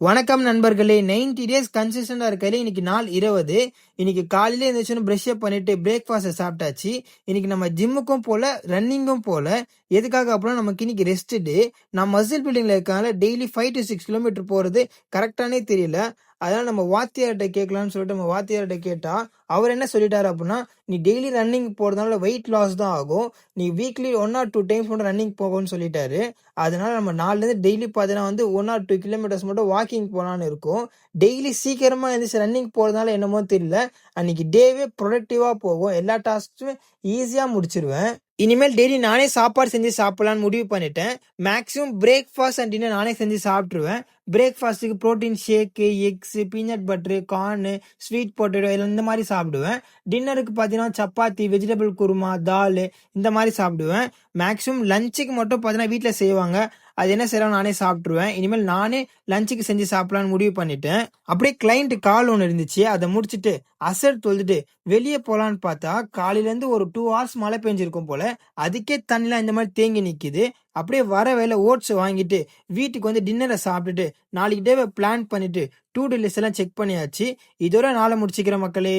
வணக்கம் நண்பர்களே. 90 டேஸ் கன்சிஸ்டண்டா இருக்கையில இன்னைக்கு நாள் 20. இன்னைக்கு காலையில எந்திரிச்சோன்னு பிரஷ் அப் பண்ணிட்டு பிரேக்ஃபாஸ்ட் சாப்பிட்டாச்சு. இன்னைக்கு நம்ம ஜிம்முக்கும் போல, ரன்னிங்கும் போல. எதுக்காக அப்படின்னா நமக்கு இன்னைக்கு ரெஸ்ட் டே. நான் மசில் பில்டிங்ல இருக்கனால டெய்லி 5 to 6 கிலோமீட்டர் போறது கரெக்டானே தெரியல. அதனால நம்ம வாத்தியார்கிட்ட கேட்கலாம்னு சொல்லிட்டு நம்ம வாத்தியார்கிட்ட கேட்டா, அவர் என்ன சொல்லிட்டாரு அப்படின்னா, நீ டெய்லி ரன்னிங் போறதுனால வெயிட் லாஸ் தான் ஆகும். நீ வீக்லி 1 or 2 டைம்ஸ் மட்டும் ரன்னிங் போகும்னு சொல்லிட்டாரு. அதனால நம்ம நாளைலேருந்து டெய்லி பார்த்தீங்கன்னா வந்து 1 or 2 கிலோமீட்டர்ஸ் மட்டும் வாக்கிங் போலான்னு இருக்கோம். டெய்லி சீக்கிரமா எந்திரிச்சு ரன்னிங் போறதுனால என்னமோ தெரியல, அன்னைக்கு டேவே ப்ரொடக்டிவா போகும். எல்லா டாஸ்க்குமே ஈஸியா முடிச்சிருவேன். இனிமேல் டெய்லி நானே சாப்பாடு செஞ்சு சாப்பிடலான்னு முடிவு பண்ணிட்டேன். மேக்ஸிமம் பிரேக்ஃபாஸ்ட் அண்ட் டின்னர் நானே செஞ்சு சாப்பிட்டுருவேன். பிரேக்ஃபாஸ்ட்டுக்கு protein shake, eggs, peanut butter, corn, sweet potato இந்த மாதிரி சாப்பிடுவேன். டின்னருக்கு பார்த்தீங்கன்னா சப்பாத்தி, வெஜிடபிள் குருமா, தால் இந்த மாதிரி சாப்பிடுவேன். மேக்ஸிமம் லஞ்சுக்கு மட்டும் பார்த்தீங்கன்னா வீட்டில் செய்வாங்க. அது என்ன செய்யலாம் நானே சாப்பிட்டுருவேன். இனிமேல் நானே லஞ்சுக்கு செஞ்சு சாப்பிடலான்னு முடிவு பண்ணிட்டேன். அப்படியே கிளைண்ட் கால் ஒன்று இருந்துச்சு. அதை முடிச்சுட்டு அசர் தொழுதுட்டு வெளியே போலான்னு பார்த்தா காலையிலேருந்து ஒரு 2 hours மழை பெஞ்சிருக்கும் போல. அதுக்கே தண்ணிலாம் இந்த மாதிரி தேங்கி நிக்குது. அப்படியே வர வேலை ஓட்ஸ் வாங்கிட்டு வீட்டுக்கு வந்து டின்னரை சாப்பிட்டுட்டு நாளைக்கு டேவை பிளான் பண்ணிட்டு டூ டூ லிஸ்ட் எல்லாம் செக் பண்ணியாச்சு. இதோட நாளை முடிச்சுக்கிற மக்களே.